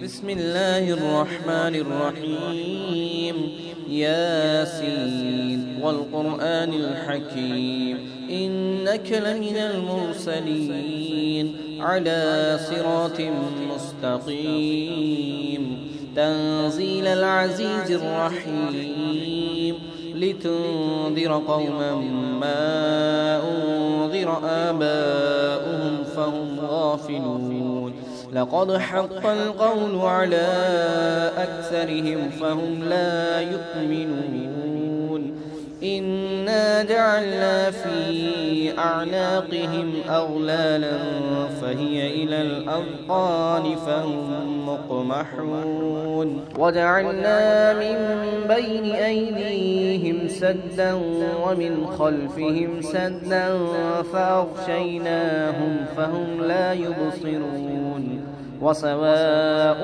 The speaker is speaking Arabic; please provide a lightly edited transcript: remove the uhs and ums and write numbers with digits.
بسم الله الرحمن الرحيم ياسين والقرآن الحكيم إنك لمن المرسلين على صراط مستقيم تنزيل العزيز الرحيم لتنذر قوما ما أنذر آباؤهم فهم غافلون لقد حق القول على أكثرهم فهم لا يؤمنون إنا جعلنا في أعناقهم أغلالا فهي إلى الأذقان فهم مقمحون وجعلنا من بين أيديهم سدا ومن خلفهم سدا فأغشيناهم فهم لا يبصرون وسواء